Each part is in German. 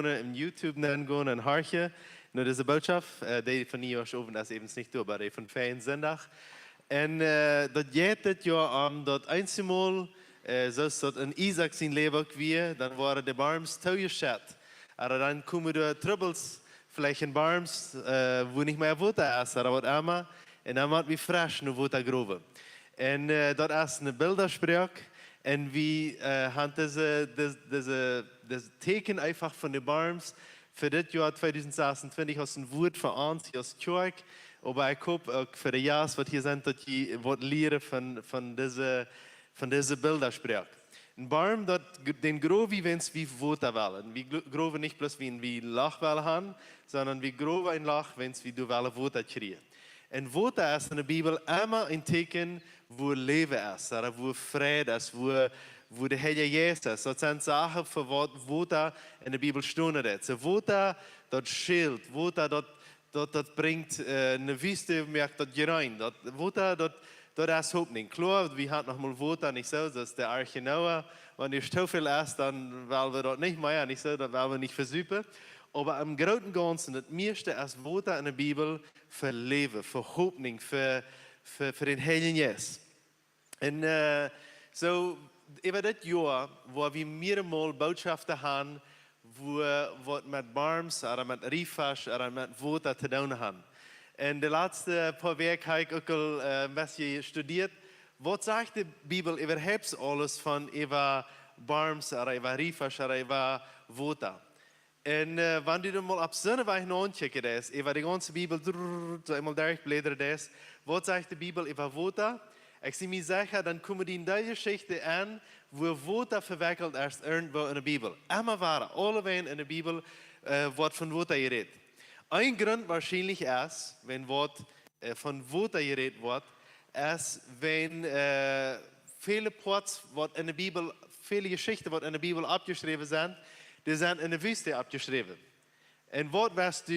im YouTube gehen und horchen. Nur diese Botschaft, die von ihr oben das eben nicht durch, aber die von Ferien Sonntag. Und das geht das Jahr am das einmal, so dass in Isaac sein Leben wie, dann waren die Barms zugeschert. Aber dann kommen die Troubles, vielleicht in Barms, wo nicht mehr Wasser ist, aber was immer. Und dann wird wie frisch nur Wasser groben. Und das ist eine Bildersprache. Und wir haben diese Teken einfach von den Barms für das Jahr 2026 aus dem Wort für uns, aus Kirche. Aber ich hoffe auch für die Jahre, was hier sind, dass die lernen von dieser Bildersprache. Ein Baum, den groben wir, wenn es wie Wasser wollen. Wir groben nicht bloß wie Lach haben, sondern wir groben ein Lach, wenn es wie du Wasser kriegen. Und Wasser ist in der Bibel immer ein Teken, wo Leben ist, oder wo Friede ist, wo der Heilige Jesus ist. Das sind Sachen, für was Wasser in der Bibel stehen. So Wasser, das Schild, Wasser, das bringt eine Wüste, merkt das rein. Wasser, das ist Hoffnung. Klar, wir haben noch mal Wasser, nicht so, das ist der Arche Noah. Wenn ihr zu viel isst, dann wollen wir das nicht mehr, nicht so, das wollen wir nicht versuchen. Aber im Großen und Ganzen, das meiste ist Wasser in der Bibel für Leben, für Hoffnung, für den Heiligen Jesus. Und so, über das Jahr, wo wir mehrmals Botschaften haben, wo mit Barms oder mit Rifasch oder mit Wasser zu tun haben. Und die letzten paar Wochen habe ich auch ein bisschen studiert, was sagt die Bibel überhaupt alles von über Barms oder über Rifasch oder über Wasser. Und wenn du mal ab Sonnenweich nachcheckst, über die ganze Bibel, so einmal durchblättern, was sagt die Bibel über Wasser? Ich bin mir sicher, dann kommen die in der Geschichte an, wo Wasser verwickelt ist irgendwo in der Bibel. Immer war, alle wenn in der Bibel wird von Wasser geredet. Ein Grund wahrscheinlich ist, wenn von Wasser geredet wird, ist, wenn viele Plätze, in der Bibel, viele Geschichten, die in der Bibel abgeschrieben sind, die sind in der Wüste abgeschrieben. Und was weißt du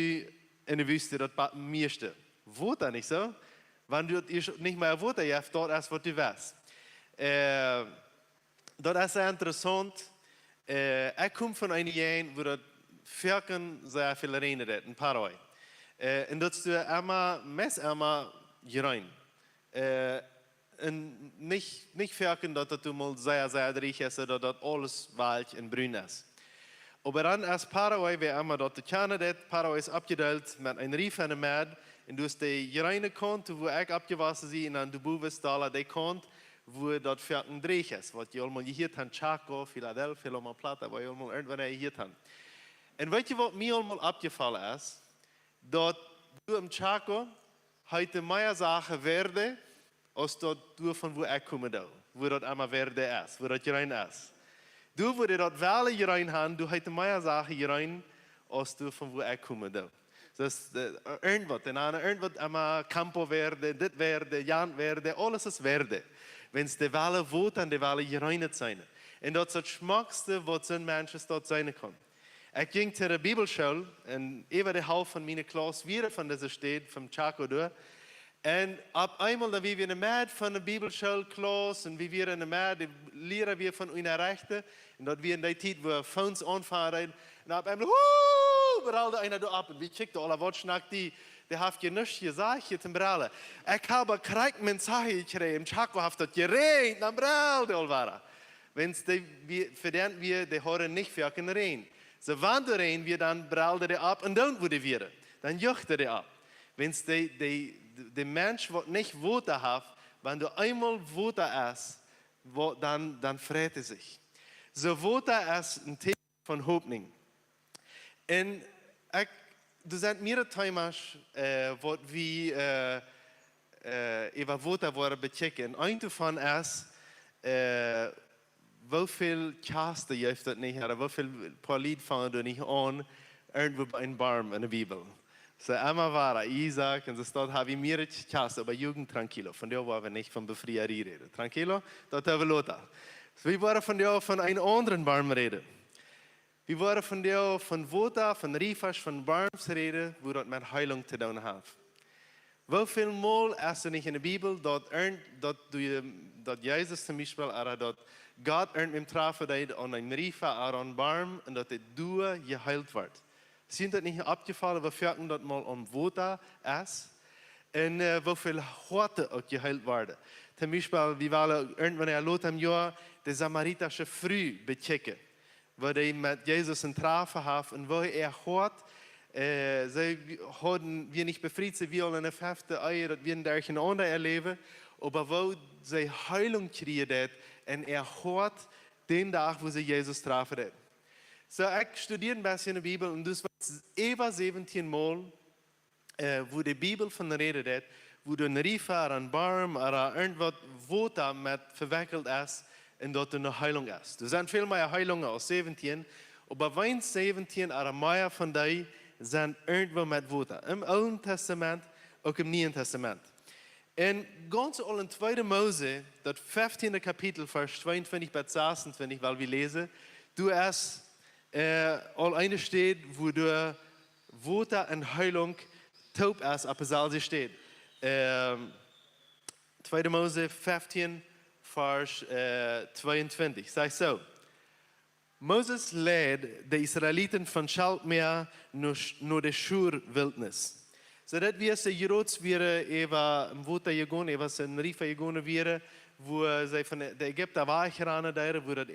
in der Wüste, das meiste? Wasser, nicht so? Wenn du nicht mehr Wasser hast, dort ist, was du weißt. Das ist sehr interessant. Ich komme von einem Jahr, wo das Völkern sehr viel reden, ein paar Jahre. Und das ist immer rein. Und nicht Völkern, dass du mal sehr, sehr reich ist, oder dass alles weich und grün ist. Aber dann ist Paraguay, wie immer dort kennen, Paraguay ist abgedeelt mit einem Rief in der Meer. Und du hast die reine Kant, wo ich abgewaschen bin, und dann du bist da, die Kant, wo dort Vierten Dreich ist. Was die allemaal gehört haben, Chaco, Philadelphia, Loma Plata, wo die allemaal irgendwann gehört haben. Und weißt du, was mir allemaal abgefallen ist? Dass du im Chaco heute mehr Sachen werde, als dort du von wo ich komme, wo dort einmal werde ist, wo dort rein ist. Du, wo die dort Welle rein haben, du heute mehr Sachen rein, als du von wo ich komme. Das irgendwas immer Campo werde, das werde, Jan werde, alles ist werde. Wenn es die Welle wohnt, dann die Welle rein sein. Und das ist das Schmackste, was ein Mensch dort sein kann. Ich ging zu der Bibelschule und über die Hälfte von meiner Klasse wieder von dieser Stadt, vom Chaco durch. Und ab einmal, dann wie wir in der Mitte von der Bibelschulklasse und wie wir in der Mitte, lernen wir von unseren Rechten. Und dort wir in der Zeit, wo Phones anfahren, und ab einmal, brallte einer da ab. Und wir checkten alle, was schnackt die hat ja nichts gesagt, hier zum Brallen. Ich habe kriegt Mensaje gekriegt, im Chaco hat das geredet, dann brallte Olvara. Wenn's verdient wir, die hören nicht für kein Reden. So wandern wir, dann brallte der ab und dann wurde wir. Dann juchte der ab. Wenn es der Mensch nicht Wasser hat, wenn du einmal Wasser isst, dann freut er sich. So Wasser ist ein Thema von Hoffnung. Und du sagst mir Thomas, was wir über Wasser wollen bechecken. Ein davon ist, wie viel Kaste gibt es nicht, oder wie viel Lied fangen du nicht an, irgendwo bei einem Baum in der Bibel. So einmal war Isaac, und dort habe ich mir Kaste, aber Jugend tranquilo. Von der wollen wir nicht von Befreierie reden. Tranquilo, dort haben wir Lothar. So, wir wollen von der von einem anderen Baum reden. Wir wollen von der von Wasser, von Rifasch, von Barms reden, wo dort mit Heilung zu tun hat. Wie viel Mal hast du nicht in der Bibel, dass Jesus zum Beispiel, oder dass Gott irgendwem trafen dat an een rief aan barm en dat du geheilt wordt. Sind dat niet abgefallen, we merken dat mal om Wota is en hoeveel Horte ook geheilt worden. Zum Beispiel, wie waren irgendwann in Lotham Jahr die samaritische Früh bechecken, wo die mit Jesus ein Trafen haben und wo hört, sie haben wir nicht befriedigt, sie wollen eine fünfte Eier, das wir in der Gemeinde erleben, aber wo sie Heilung kriegen und hört den Tag, wo sie Jesus trafen hat. So, ich studiere ein bisschen die Bibel und das war über 17 Mal, wo die Bibel von der Rede hat, wo du ein Riefer, ein Baum oder irgendwas, wo da mit verwickelt ist und dort eine Heilung ist. Du sind viel mehr Heilungen als 17, aber wenn 17 oder mehr von denen sind irgendwo mit Wunder. Im Alten Testament, auch im Neuen Testament. Und ganz all in 2. Mose, das 15. Kapitel, Vers 22 bis 26, weil wir lesen, du hast all eine steht, wo du Wunder und Heilung taub ist, aber es steht. 2. Mose 15, Vers 22. Sagt so. Moses leidt de Israëlieten van Schalkmeer naar de Schur-Wildnis. Zodat we ze Jerots weer even Wuta gegaan, even zijn Rifa gegaan weer, wo zij van de Egypter weggerannen daar, wo dat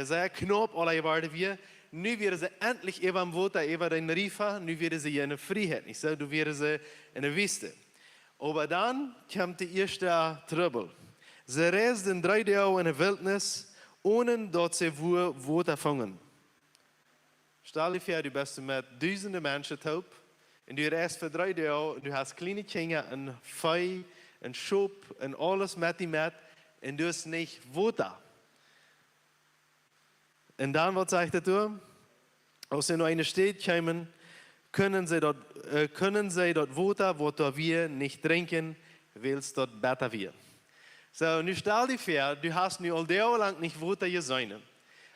sehr knapp alle waren wir. Nu werden ze endlich even Wuta, even de Rifa, nu werden ze in de vrijheid. Niet zo, nu werden ze in de Wüste. Aber dann kam die erste Trouble. Sie reisten 3 Jahre in der Wildnis, ohne dort sie Wunder fangen. Stell dir vor, du bist mit 1000 Menschen taub und du reist für 3 Jahre und du hast kleine Kinder, ein Fei, ein Schub und alles mit und du hast nicht Wunder. Und dann, was sagt er da? Als sie noch eine Stadt kommen, können sie dort Wunder, was wir nicht trinken, weil es dort besser wird. So, nu stell dir vor, du hast nu all Jahre lang nicht Wunder gesehen.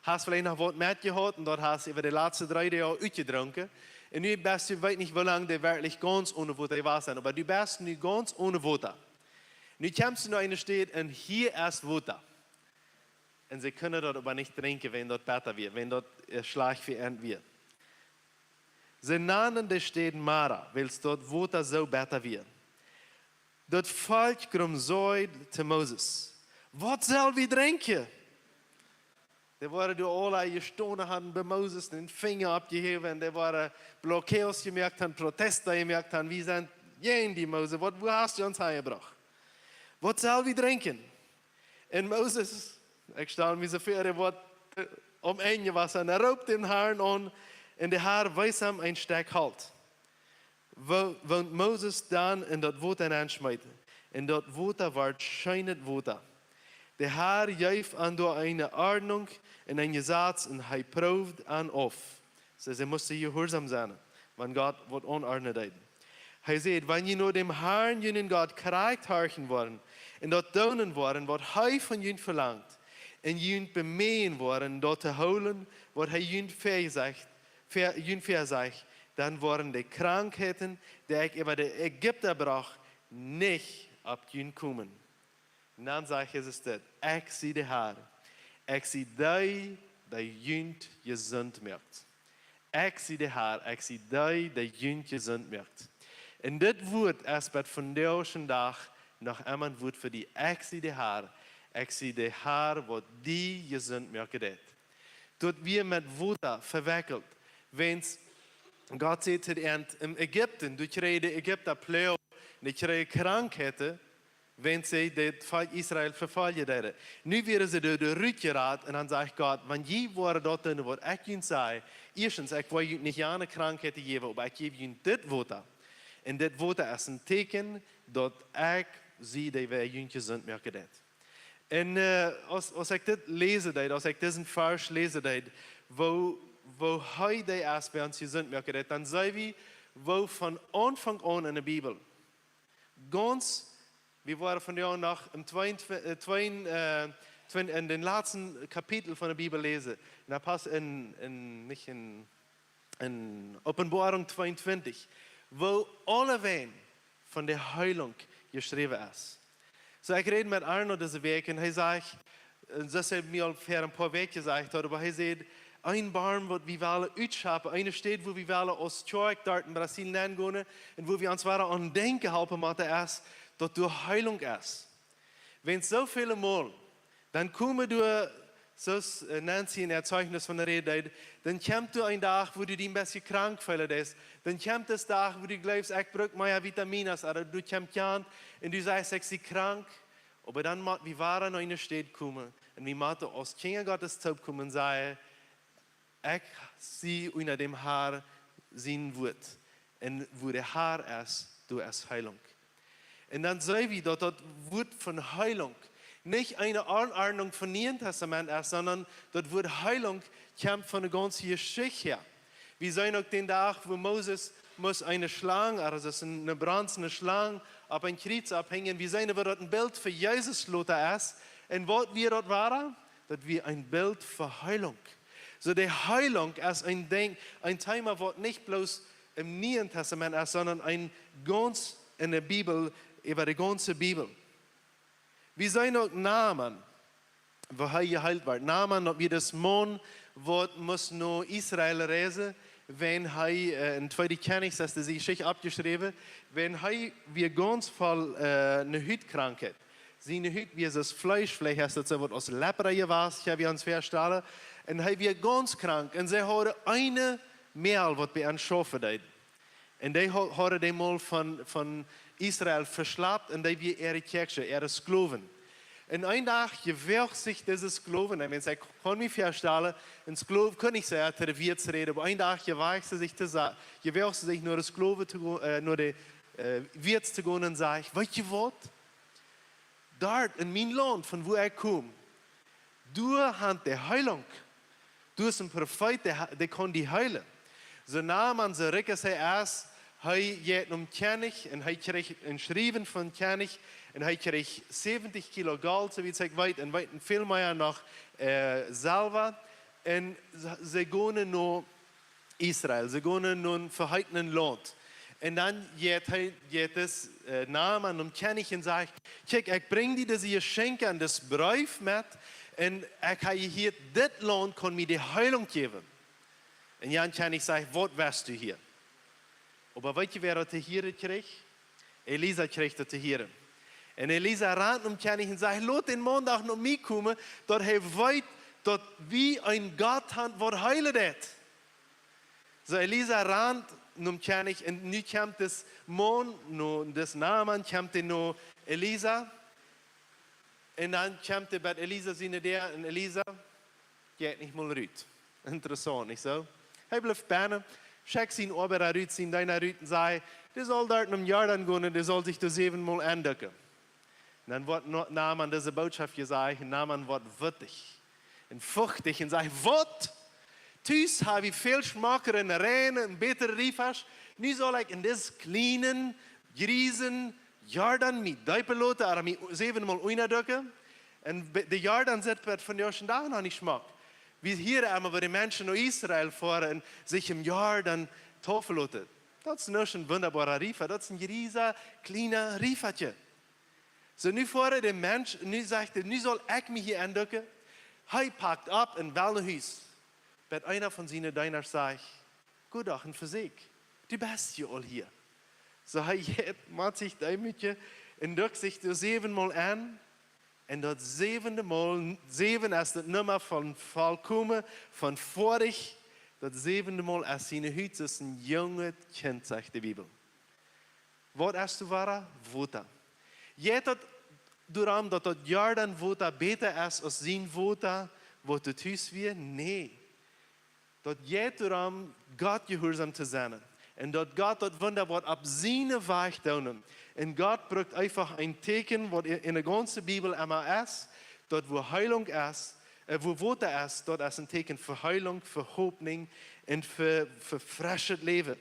Hast vielleicht noch was mitgehabt und dort hast du über die letzten 3 Jahre ausgetrunken. Und nu bist du, weiß nicht, wie lange du wirklich ganz ohne Wunder warst, aber du bist nu ganz ohne Wunder. Nu kommst du noch in eine Stadt und hier ist Wunder. Und sie können dort aber nicht trinken, wenn dort besser wird, wenn dort Schlag verändert wird. Sie nennen die Stadt Mara, weil es dort Wunder so besser wird. Dat volk kwam zo te Moses. Wat zal we drinken? Er waren door allerlei gestonden hadden bij Moses den Finger abgeheven en er waren Blockados gemerkt, han Proteste gemerkt, han wie zijn jij die Moses, wo hast du uns hergebracht? Wat zal we drinken? En Moses, ik stel me zo voor, er wordt einde was en er roopt den Haaren aan en de Haar wees hem een stek halt. Want Moses dan in dat water aansmijten. En dat water wordt schijnend water. De Herr geeft aan door een ordnung en een gezag en hij proeft aan af. Dus ze moesten gehoorzaam zijn, want God wordt onordnen deed. Hij zegt, wanneer je naar dem Herrn jullie God krijgt harken worden, en dat doen worden wat hij van jullie verlangt, en jullie bemeen worden dat te houden wat hij jullie verzegt, dann worden die Krankheiten, die ich über die Ägypter brach, nicht auf ihn kommen. Und dann sagt Jesus das, ich sehe die Herr, ich sehe die, die jünt gesund macht. Ich sehe die Herr, ich sehe die jünt gesund macht. Und das Wort ist bei von der Tag noch einmal ein Wort für die, ich sehe die Herr, was die gesund macht. Dort wir mit Wunder verwickelt, wenn es Gott sagt zu den in Ägypten, du kriegst die Ägypter Pläu, du kriegst Krankheiten, wenn sie das Volk Israel verfolgen werden. Nu werden sie durch den Rückgrat und dann sagt Gott, wenn je waren dort, was ich ihnen sage, erstens, ich will ihnen nicht eine Krankheit geben, aber ich gebe ihnen das Wunder. Und das Wunder ist ein Zeichen, dass ich sie, die wir ihnen gesund machen. Und als ich das lese, als ich diesen Vers lese, wo hij die erst bij ons gezond maken, dan zijn we wo von Anfang an in der Bibel. Ganz, wir waren von der nach im in den letzten Kapitel von der Bibel lesen. Da passt nicht in Offenbarung 22, wo alle wen von der Heilung geschrieben ist. So ich rede mit Arno diese Woche und er sagt, das hat mir für ein paar Wege gesagt, aber er sagt, ein Baum, wo wir alle uitschappen, eine steht, wo wir alle aus Tjork dort in Brasilien gehen und wo wir uns an denken helfen müssen, ist, dass du Heilung ist. Wenn so viele Mal, dann kommen du, so Nancy in Erzeugnis von der Rede, dann kommt du ein Tag, wo du dich ein bisschen krank fühlst. Dann kommt das Tag, wo du glaubst, ich brauche mehr Vitamine, oder du kommst an und du sagst, ich bin krank. Aber dann muss wir waren in eine Stadt kommen und wir müssen aus Kinder Gottes Taub kommen und sagen, ich sehe unter dem Haar sein Wort. Und wo der Haar ist, du hast Heilung. Und dann sehen wir, dass das Wort von Heilung nicht eine Anordnung von Neuen Testament ist, sondern das Wort Heilung kommt von der ganzen Geschichte her. Wir sehen auch den Tag, wo Moses muss eine Schlange, also eine bronzene Schlange, auf ein Kreuz abhängen. Wir sehen, dass das ein Bild für Jesus ist. Und was wir dort waren, das wir ein Bild für Heilung. So die Heilung ist ein Thema, das nicht bloß im Neuen Testament ist, sondern ein ganz in der Bibel, über die ganze Bibel. Wir sehen auch Naaman, wo er geheilt wird. Naaman, wie das Mann, muss nur Israel reisen, wenn er in 2. Königs, das ist die Geschichte abgeschrieben, wenn er wie ganz voll eine Hautkrankheit. Seine Haut wie das Fleisch, vielleicht ist das so was aus Lepra gewesen, wie uns verstehen. Und er wird ganz krank. Und sie haben eine Mehl, was bei einem Schafe deed. Und die haben den mal von Israel verschleppt und die wir ihre Kirche, ihre Sklaven. Und ein Tag gewährt sich diese Sklaven, ich kann mich vorstellen, ein Sklaven kann ich sagen, der Wirt reden, aber ein Tag gewährt sie sich nur die Sklaven, nur die Wirt zu gehen und sagt, weißt du was? Dort in mein Land, von wo ich komme, du hast die Heilung. Du bist ein Prophet, der kann die heilen. So nahm an so Rücke sei erst, hij geht König und hij kreeg een schrijven van König en hij kreeg 70 Kilo Gold, so wie ich weiß, und viel mehr noch Salva. Und sie gehen nach Israel, sie gehen nach einem verheißenen Land. Und dann geht es Naaman und König und sagt, kijk, ich bringe dir diese Geschenke an das Brief mit und ich habe hier, das Land kann mir die Heilung geben. Und Jan König sagt, was wärst du hier? Aber weißt du, wer das hier kriegt? Elisa kriegt das hier. Und Elisa ran König und sagt, lass den Montag noch mitkommen, dass er weiß, dass wie ein Gott hat, was heilen wird. So Elisa ran König und nu kommt das Mond, das Naaman kommt noch Elisa. Und dann kommt bei Elisa seine der und Elisa geht nicht mal rüt. Interessant, nicht so? Er bleibt berne, schickt sein Ober rüt, sein deiner rüt und sagt, der soll dort einem Jahr dann gehen und der soll sich das 7-mal andecken. Und dann wird Naaman diese Botschaft gesagt und Naaman wird wütig und fuchtig und sagt, was? Thuis habe ich viel schmacker in der Rehne, ein beter Riefas. Nu soll ich in das kleinen, riesen Jordan mit Deipelote, aber mit 7-mal uinadöcken. Und der Jordan wird von der ersten Tag noch nicht schmack. Wie hier einmal, wo die Menschen nach Israel fahren und sich im Jordan taufeln. Das ist nicht ein wunderbarer Riefer, das ist ein riesiger, kleiner Riefertje. So, nu fahren der Mensch, nu sagt er, nu soll ich mich hier andecken. Er packt ab in Wellenhuis. Wird einer von seinen Dienern sagt, gut Tag und Physik, du bist ja all hier. So macht sich damit und drückt sich das 7-mal an. Und das 7. Mal, 7 ist das Nummer von vollkommen, von vorig. Das 7. Mal ist seine Hütte, ist ein junges Kind, sagt die Bibel. Was ist du wahrer? Wuta. Jedet daran, dass das Jordan Wuta besser ist als sein Wuta, wo du tust wir? Nee. Dat geht darum, Gott gehorsam zu sein. Und dass Gott das Wunder ab seine Weg tun. Und Gott braucht einfach ein Teken, was in der ganzen Bibel immer ist, dort wo Heilung ist, wo Wunder ist, dort ist ein Teken für Heilung, für Hoffnung und für frisches Leben.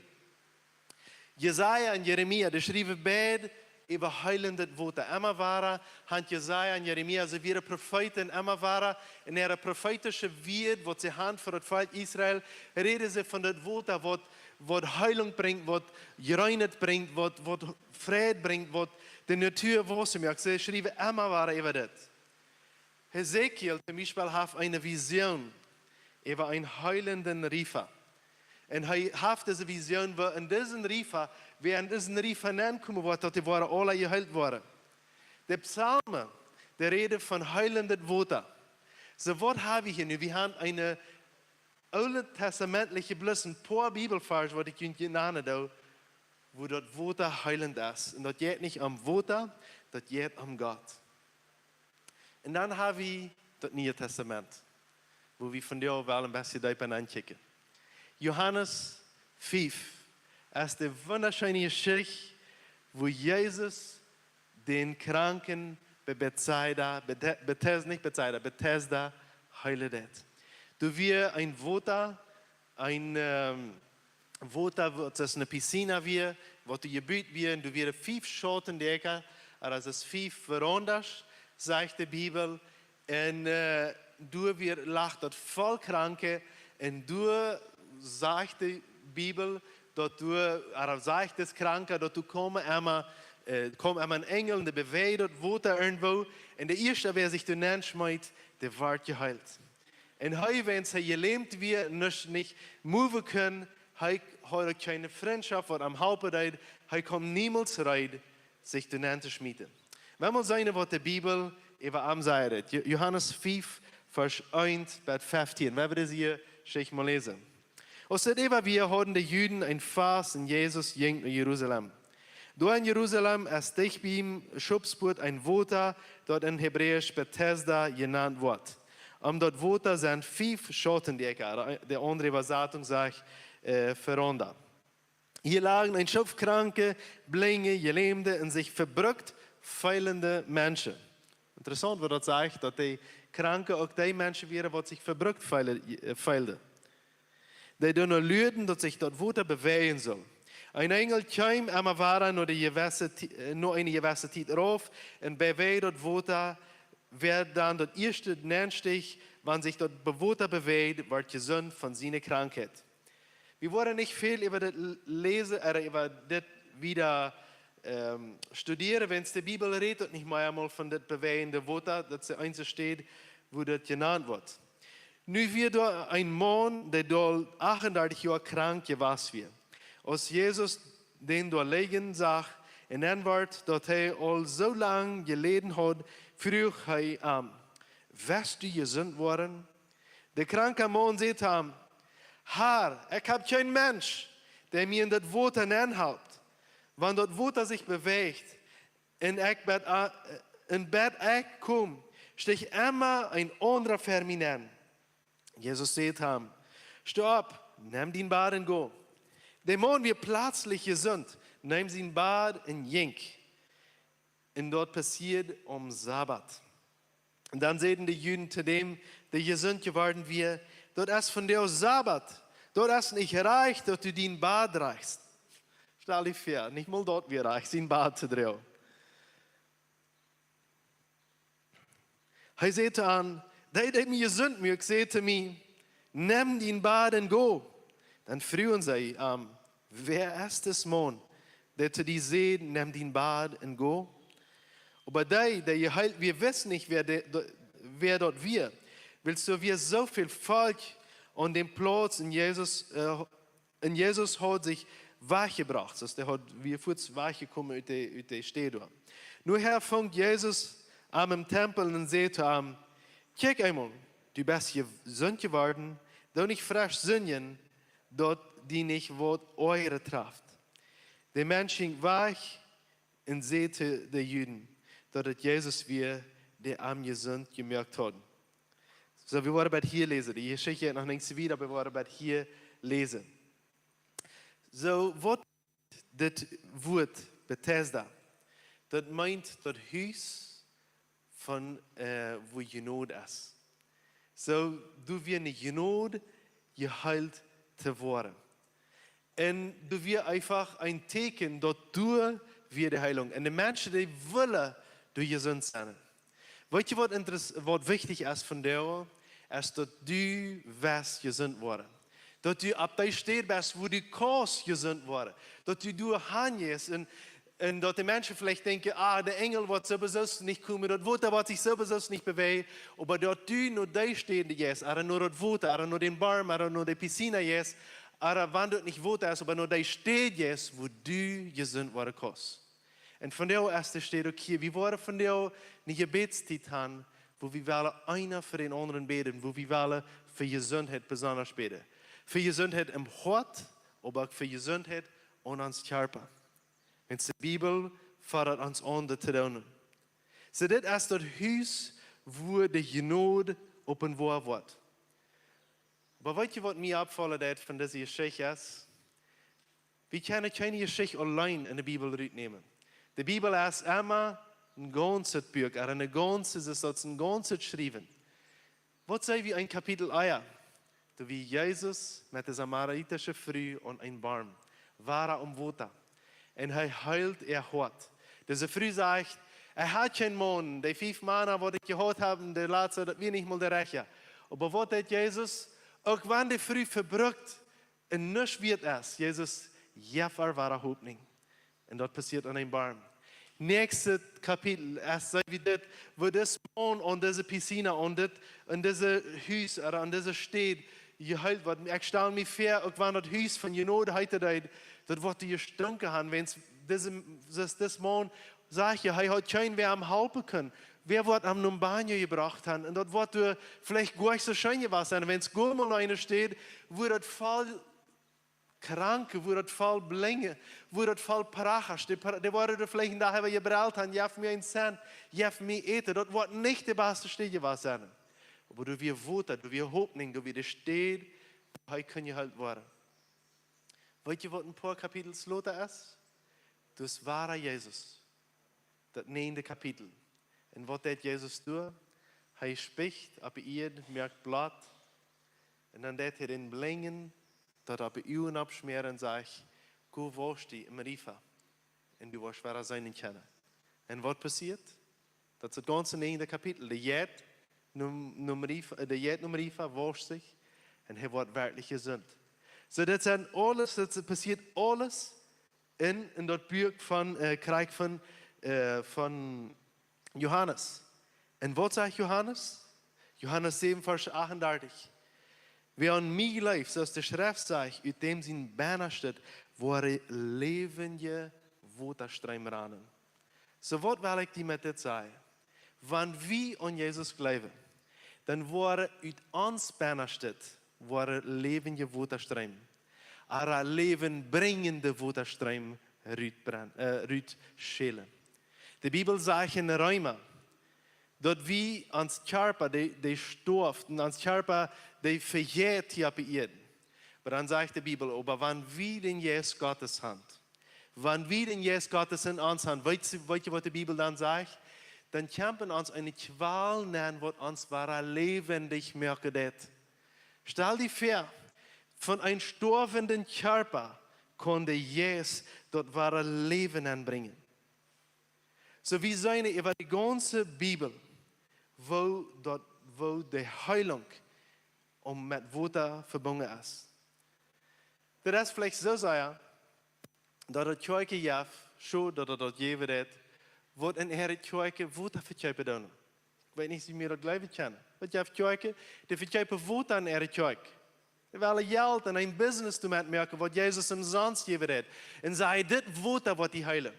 Jesaja und Jeremia, die schrieben beide über heilende Worte. Immer waren, hat Jesaja und Jeremia, sie waren Propheten, immer waren in ihrer prophetischen Wort, was sie haben für das Volk Israel, reden sie von den Worten, was Heilung bringt, was Reinheit bringt, was Frieden bringt, was die Natur wahrnimmt. Sie schreiben immer waren über das. Hesekiel zum Beispiel hat eine Vision über einen heulenden Riefer. Und er hat diese Vision, wo in diesen Riefer, während diesen Riefer ankommen wird, dass die waren alle geheilt worden. Der Psalme, der redet von heulenden Worten. So, was haben wir hier nu? Wir haben eine alttestamentliche bloß ein paar Bibelvers, was ich Ihnen genannt habe, wo das Worte heulend ist. Und das geht nicht um Worte, das geht um Gott. Und dann haben wir das Neue Testament, wo wir von dir wel ein bisschen tiefer angucken. Johannes 5 ist die wunderschöne Geschichte, wo Jesus den Kranken bei Bethesda heilt. Du wirst ein Wunder, das ist eine Piscine, wo du gebüht wirst, du wirst 5 Schotten decken, das ist 5 verandert, sagt die Bibel, und du wirst lacht dort voll Kranke, und du sagt die Bibel, dass du, sagt das Kranke, dass du kommst einmal ein Engel, der bewegt dort Wunder irgendwo, und der erste, wer sich den nennt, schmeißt, der wird geheilt. Und heute, wenn sie gelebt wird, nicht move können, heute hat keine Freundschaft, was am Hauptbereich, heute kommt niemals rein, sich den Nennt zu schmieden. Wenn man sehen, was die Bibel über am sagt, Johannes 5, Vers 1 bis 15, wenn wir das hier mal lesen. Und seitdem wir hatten die Juden ein Fast und Jesus ging nach Jerusalem. Dort in Jerusalem ist dich bei ihm Schubspurt ein Wunder, dort in Hebräisch Bethesda genannt wird. Dort Wunder sind 5 Schottendecker, der andere Übersetzung sagt, verandert. Hier lagen ein Schopf Kranke, Blinge, Gelähmte und sich verbrückt feilende Menschen. Interessant, was das sagt, dass die Kranke auch die Menschen wären, die sich verbrückt feilden. Die dann nur lüden, dass sich dort Wunder bewegen soll. Ein Engel kam einmal war nur eine gewisse Zeit rauf und bewegt dort Wunder, wer dann dort erste Nennstich, wenn sich dort Wunder bewegt, wird gesund von seiner Krankheit. Wir wollen nicht viel über das lesen, oder über das wieder studieren, wenn es die Bibel redet, nicht mal einmal von das bewegende Wunder, das der einzige steht, wo das genannt wird. Nu wird da ein Mann, der dort 38 Jahre krank gewesen war. Als Jesus den dort liegen sah, und dann wird, dass er all so lange geleden hat, frug er wirst du gesund worden? Der kranke Mann sagt ihm, Herr, ich habe keinen Mensch, der mir in das Wunder anhält. Wenn das Wunder sich bewegt, und in Bett ich komme, stich immer ein anderer für mich an. Jesus sagt ihm, stopp, nimm den Bad und go. Der Mann wird plötzlich gesund, nimm den Bad und ging. Und dort passiert Sabbat. Und dann sehen die Juden zu dem, der gesund geworden wird, dort ist von der Sabbat, dort ist nicht reicht, dass du den Bad reichst. Stell dir vor, nicht mal dort wird reich, den Bad zu drehen. Er sagte an, der mir gesund wird, sagte mir, nimm den Bad und go. Dann frühen sie, wer ist das Mann, der zu dir sagt, nimm den Bad und go? Aber der geheilt, wir wissen nicht, wer dort wir. Willst du, wir so viel Volk an dem Platz in Jesus hat sich wachgebracht. Also der hat wie kurz wachgekommen aus der Stehung. Nur Herr fängt Jesus am Tempel und sagt ihm, kijk einmal, du bist gesund geworden, doch nicht frisch singen, dort die nicht Wort eure Kraft. Der Mensch ging wach und sagte den Juden, dass Jesus wir, der am gesund gemerkt hat. So, wir wollen bei hier lesen. Die Geschichte noch nicht wieder, aber wir wollen bei hier lesen. So, was das Wort Bethesda, das meint das Haus von, wo Genot ist. So, du wirst nicht Genot geheilt zu werden. Und du wirst einfach ein Teken, dass du wirst die Heilung. Und die Menschen, die wollen, du gesund sein. Weißt du, was wichtig ist von dir? Ist, dass du wirst gesund werden. Dass du ab der Stelle bist, wo du kannst gesund werden. Dass du hingehst und En dat de mensen vielleicht denken, der Engel wird sowieso nicht kommen, dat Water wird sich sowieso nicht bewegen. Aber dort du nur da stehen, yes, oder nur das Water, oder nur den Baum, oder nur die Piscine, yes, oder wenn dort nicht Water ist, aber nur da steht, yes, wo du gesund worden kannst. Und von der erste steht okay, wir wollen von der eine Gebetszeit haben, wo wir wollen einer für den anderen beten, wo wir wollen für Gesundheit besonders beten. Für Gesundheit im Hort, aber auch für Gesundheit und ans Körper. En de Bibel fordert ons aan dat te doen. So, dit is dat huis waar de genade openbaar wordt. Maar weet je wat mij opvallen van deze geschichte is? We kunnen geen geschichte alleen in de Bibel uitnemen. De Bibel is immer een ganzes Buch, een ganzes geschrieben. Wat zei we in Kapitel 1? Da wie Jesus met de Samaritische Frau und ein Baum waren Water. En hij heilt hart. Deze vrouw zegt, hat geen man. Die 5 Männer, die ik gehoord heb, de laatste, dat weer niet meer de rechte. Maar wat deed Jezus? Ook wanneer die vrouw verbruikt en niets wird is, Jezus gaf haar Hoffnung. En dat passiert aan een Baum. Nächste Kapitel, es sei wie dit, wo das Mann an diese Piscine, an diese Haus, oder an diese Stadt geheilt wird. Ich stelle mir vor, auch wenn das Haus von Genode heute das wird die gestunken haben, wenn das Mann sagt, ja, er hat keinen, wer am helfen kann. Wer wird am Numbanio gebracht haben? Und das wird vielleicht gar nicht so schön gewesen sein, wenn es gut mal einer steht, wo das voll Kranke, wo das voll Blinge, wo das voll Parachas, die werden vielleicht in der Hause gebraucht haben, jaf mir ein Cent, jaf mir eten, das wird nicht der beste Steg gewesen sein. Aber du wirst Wutter, du wirst Hoffnung, du wirst stehen, heute kann je halt werden. Weet je wat een paar Kapitel sloten is? Dus waar Jesus. Dat 9e Kapitel. En wat deed Jezus doen? Hij spricht op ihr, merkt blad. En dan deed hij den Blingen, dat op uw abschmeren en zegt, go wasch die im Rifa. En du wirst waar zijn kennen. En wat passiert? Dat is het ganze 9e Kapitel. De jet nummer Rifa wascht sich en hij wordt werkelijk gezond. So, das sind alles, das passiert alles in das Buch von Krieg von Johannes. Und was sagt Johannes? Johannes 7, Vers 38. Wer an mich lebt, so der Schrift sagt, uit dem zijn Banner steht, waar levende Waterströme rannen. So, was will ich dir mit das sagen? Wenn wir an Jesus glauben, dann waar uit ons Banner steht, waar levende Waterströme. Aber levenbringende Waterströme schälen. Die Bibel sagt in Römer, dass wir ans Körper, die stirbt, und ans Körper, die verjährt hier bei ihr. Aber dann sagt die Bibel, aber wenn wir den Jesus Gottes haben, wenn wir den Jesus Gottes in uns haben, weißt du, was die Bibel dann sagt? Dann kämpfen uns eine Qual nennen, was uns wahre lebendig merkt. Stell dir vor, von einem sterbenden Körper konnte Jesus dort wahre Leben anbringen. So wie seine über die ganze Bibel, wo die Heilung mit Water verbunden ist. Das ist vielleicht so sein, dass das Kirche ja schon, dass das geben wird, wird in der Kirche Water verkaufen. Ich weiß nicht, wie wir das glauben können. Wat je kijken, die verkopen Water aan de kerk. Die willen geld en een business te maken wat Jezus hem sonst gegeven heeft. En zei, dit Water wordt die heilen.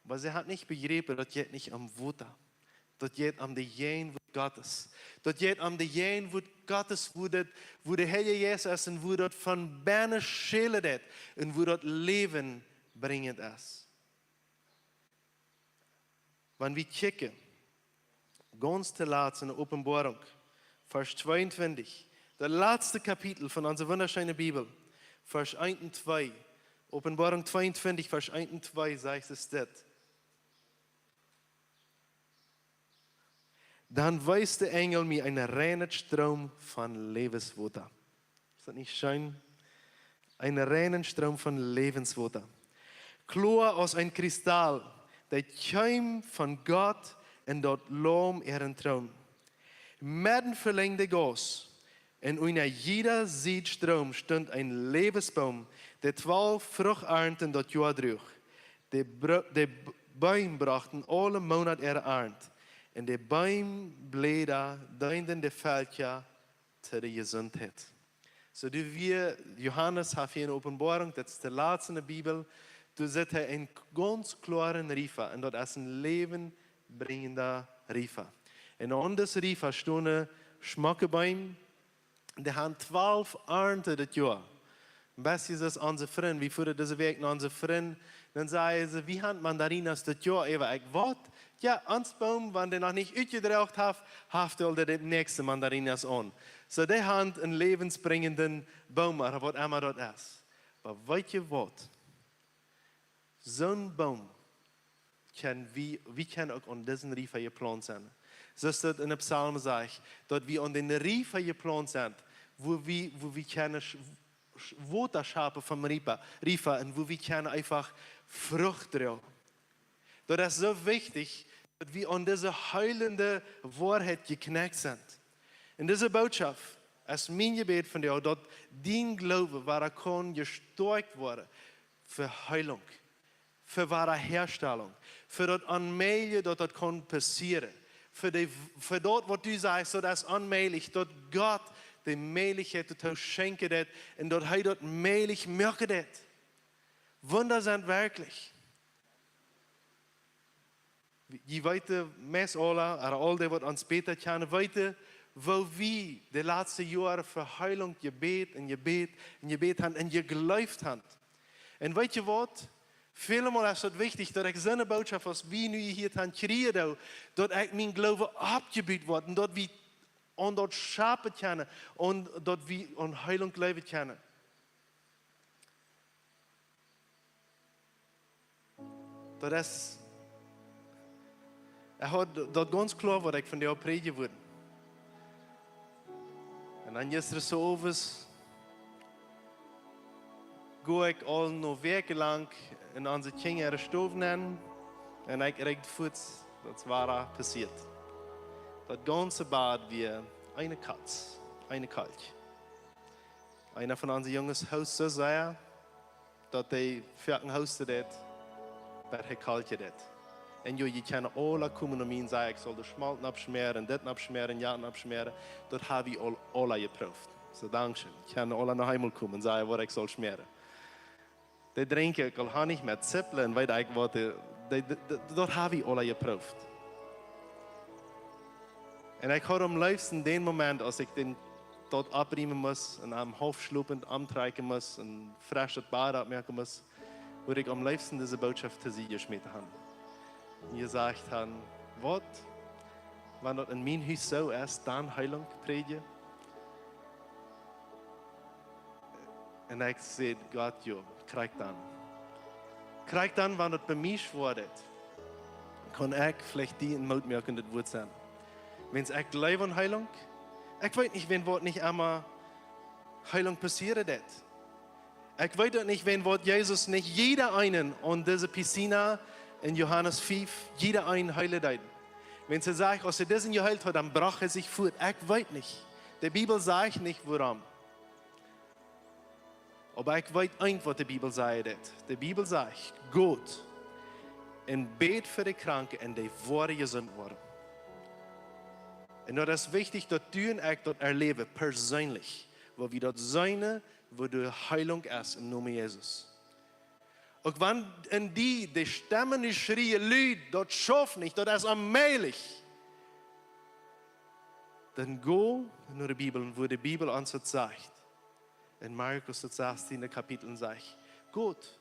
Maar ze had niet begrepen dat je het niet om Water. Dat je het om de Jeen wat God is. Dat je het om de Jeen wat God is, wo de Heer Jezus is en wo dat van binnen schelen is. En wo dat leven brengt is. Wanneer we kijken, ganz te laat in de Openbarung, Vers 22, das letzte Kapitel von unserer wunderschönen Bibel, Vers 1 und 2. Openbarung 22, Vers 1 und 2 sagt es das. Dann weist der Engel mir einen reinen Strom von Lebenswasser. Ist das nicht schön? Einen reinen Strom von Lebenswasser. Klar aus einem Kristall, der Keim von Gott en dat loom ihren Thron. Mitten verlängde Gas, en unter jeder Siedstrom stond ein Lebensbaum, der 12 Fruchternten dat Jahr droeg. de Bäume brachten alle Monat ihre Ernte. Und de Bäume bleven in de Veldje zu der Gesundheit. So du wir, Johannes hat hier eine Offenbarung, das ist der laatste in der Bibel, du siehst hier einen ganz klaren Riefer und das ist ein lebenbringender Riefer. Und an diesem Riefer stehen Schmackebäume, die haben 12 Ernte das Jahr. Am besten ist es unsere Freunde, wie vorher diese Weg nach unseren Freunde, dann sagen sie, wie haben Mandarinas das Jahr über? Was? Ja, ans Baum, wenn der noch nicht uitgedracht hat, haft er die nächste Mandarinas an. So, die haben einen lebensbringenden Baum, was immer das ist. Aber weißt du was? So ein Baum kann wie kann auch an diesen Riefer geplant sein. So ist das in der Psalm sagt, dass wir an den Riefer geplant sind, wo wir keine Waterschape vom Riefer und wo wir können einfach Frucht drauf. Das ist so wichtig, dass wir an diese heilende Wahrheit geknackt sind. In dieser Botschaft ist mein Gebet von dir, dass dein Glaube, war kann gestärkt werden für Heilung, für wahre Herstellung, für das Anmeldung, dass das kann passieren, für das, was du sagst, das ist anmählich, dass Gott die Möglichkeit zu schenken hat und dass er das möglich machen hat. Wunder sind wirklich. Je weiter mes alle, all die, wat ons beter kennen, weten, wo wir die letzten Jahre für Heilung gebet haben und geglaubt haben. Und weet je wat? Vielmal ist es wichtig, dass ich so eine Botschaft, was wir nu hier kriegen, dass ich mein Glaube abgebiet wird und dass wir an dort schapen können und dass wir an Heilung leben können. Das ist hat dat ganz klar wat ik van jou predigen wil. En dan gisteravond ga ik al nog wekenlang in onze kinderen stoven en ik recht voet, dat was passiert. Dat ganze bad wie eine Katz, eine Kalk. Einer von unseren Jungs Haus so sehr, dass die vierten Haus dat, bei der Kalk dat. En je kan alle komen om in zeggen, ik zal de schmalten abschmeren, dit abschmeren, ja abschmeren. Dat heb ik al alle geproefd. So dankzij. Ik kan alle naar eenmaal komen en zeggen wat ik zal schmeren. Die drinken ik al honnig met zippelen en weet ik wat. Dat heb ik alle geproefd. En ik had am liefsten den Moment, als ik den dort abriemen moest en am hoofdslopend antrekken moest en frisch het bad abmerken moest, würde ich am liefsten diese Botschaft zu sie geschmissen haben. Und gesagt haben, was, wenn das in mein Haus so ist, dann Heilung predigen. Und ich sagte, Gott, ja, krieg dann. Krieg dann, wenn das bei mir wird, kann ich vielleicht die in Mut merken, das wird sein. Wenn es echt glaube an Heilung, ich weiß nicht, wenn Wort nicht einmal Heilung passiert wird. Ich weiß auch nicht, wenn Wort Jesus nicht jeder einen an diese Piscina in Johannes 5, jeder einen heilt hat. Wenn sie sagt, als er diesen geheilt hat, dann brach er sich fort. Ich weiß nicht. Die Bibel sagt nicht, warum. Aber ich weiß nicht, was die Bibel sagt. Die Bibel sagt, Gott, und bet für die Kranken und die Worte gesund worden. Und das ist wichtig, dass du und ich das erleben, persönlich. Wo wir dort sein, wo die Heilung ist im Namen Jesus. Und wenn in die Stimmen, die schreien, Leute, das schafft nicht, das ist allmählich. Dann go naar de Bibel, wo die Bibel uns das sagt. In Markus, das sagt in den Kapiteln, sagt, Gott,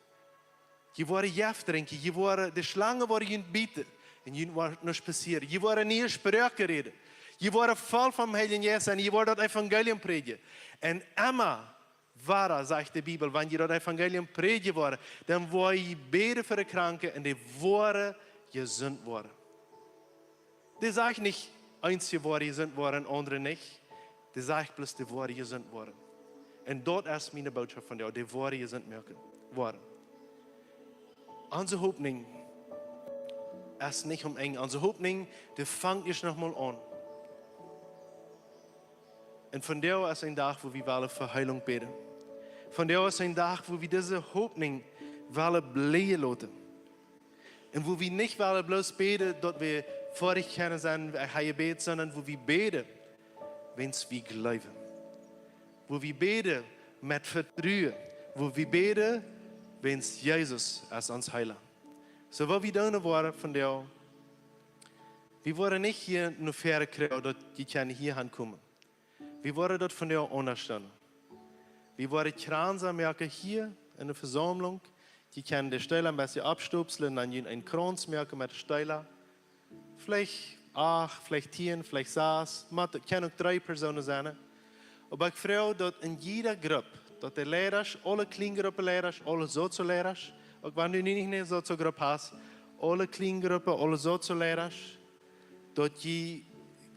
je worden jef drinken, je worden, de slangen worden je bieten. En je wordt niks passieren. Je worden niet spreken reden. Je worden vol van Heiligen Geest en je wordt dat Evangelium predigen. En Emma, Wara, sagt die Bibel, wenn je dat Evangelium predigen worden, dann word je beten für die Kranken und die worden gesund worden. Die sagt nicht, einige worden gesund worden, andere nicht. Die sagt bloß, die worden gesund worden. Und dort ist meine Botschaft von dir, die worden gesund worden. Unsere Hoffnung ist nicht eng. Unsere Hoffnung, die fängt jetzt nochmal an. Und von der ist ein Tag, wo wir alle für Heilung beten. Von der ist ein Tag, wo wir diese Hoffnung wollen bleiben lassen. Und wo wir nicht bloß beten, dort wir vor dich können sein, beten, sondern wo wir beten, wenn wir glauben. Wo wir beten mit Vertrauen. Wo wir beten, wenn Jesus als uns heiler. So, was wir tun wollen von dir, wir wollen nicht hier nur faire kriegen, dass die können hier ankommen. Wir wollen dort von dir unterstützen. Wir wollen Kranse merken hier in der Versammlung. Die können die Stelle ein bisschen abstupseln, dann einen Kranz merken mit der Stelle. Vielleicht 8, vielleicht 10, vielleicht 6. Es können auch 3 Personen sein. Aber ich freue, dass in jeder Gruppe, dass die Lehrer, alle Kleingruppenlehrer, alle Soziallehrer, auch wenn du nicht eine Sozialgruppe hast, alle Kleingruppen, alle Soziallehrer, dass die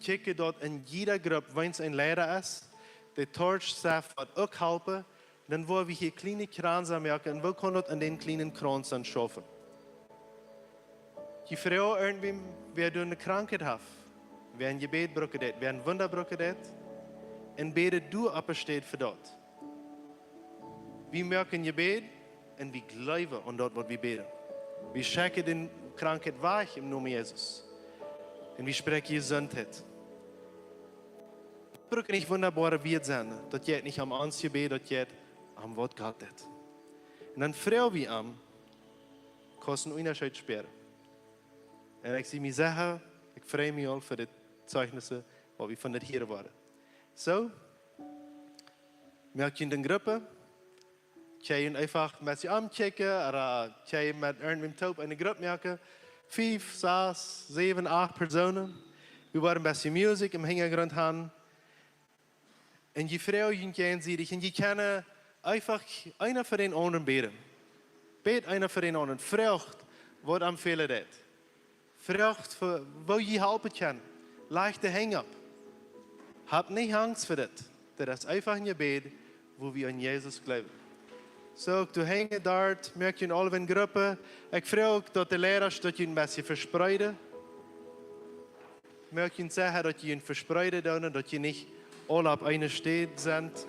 kijken dat in jeder Gruppe, wenn es ein Lehrer ist, der Torch sagt, was auch helfen, dann wollen wir hier kleine Kranse merken und wir können dort an den kleinen Kranz dann schaffen. Die Frau irgendwie, wer eine Krankheit hat, wer ein Gebet braucht, wer ein Wunder braucht, und bete du absteht für dort. Wir merken Gebet und wir glauben an dort, was wir beten. Wir schicken den Krankheit weg im Namen Jesus. Und wir sprechen Gesundheit. Es braucht nicht wunderbare Wert sein, dass ihr nicht am Angst gebet, dass ihr am Wort gehabt habt. Und dann freuen wir am, kosten Unterschied sperren. Und ich sehe mich sicher, ich freue mich auch für die Zeugnisse, die wir von der hier waren. So, merkt ihr in der Gruppe, kann ihr einfach ein bisschen anchecken, oder kann ihr mit irgendeinem Taub eine Gruppe merken, 5, 6, 7, 8 Personen. Wir wollen ein bisschen Musik im Hintergrund haben. Und die Frau gehen sie dich und die können einfach einer für den anderen beten. Bet einer für den anderen. Fragt, was am Fehler ist. Fragt, wo je helfen kann. Leg den Hang ab. Hab nicht Angst für das. Das ist einfach ein Gebet, wo wir an Jesus glauben. So, du hängst dort, merkst du in alle Gruppen. Ich frage, dass die Lehrer ein bisschen verspreiden. Merkst du sagen, dass sie ihn verspreiden, dass sie nicht alle auf einer Stelle sind.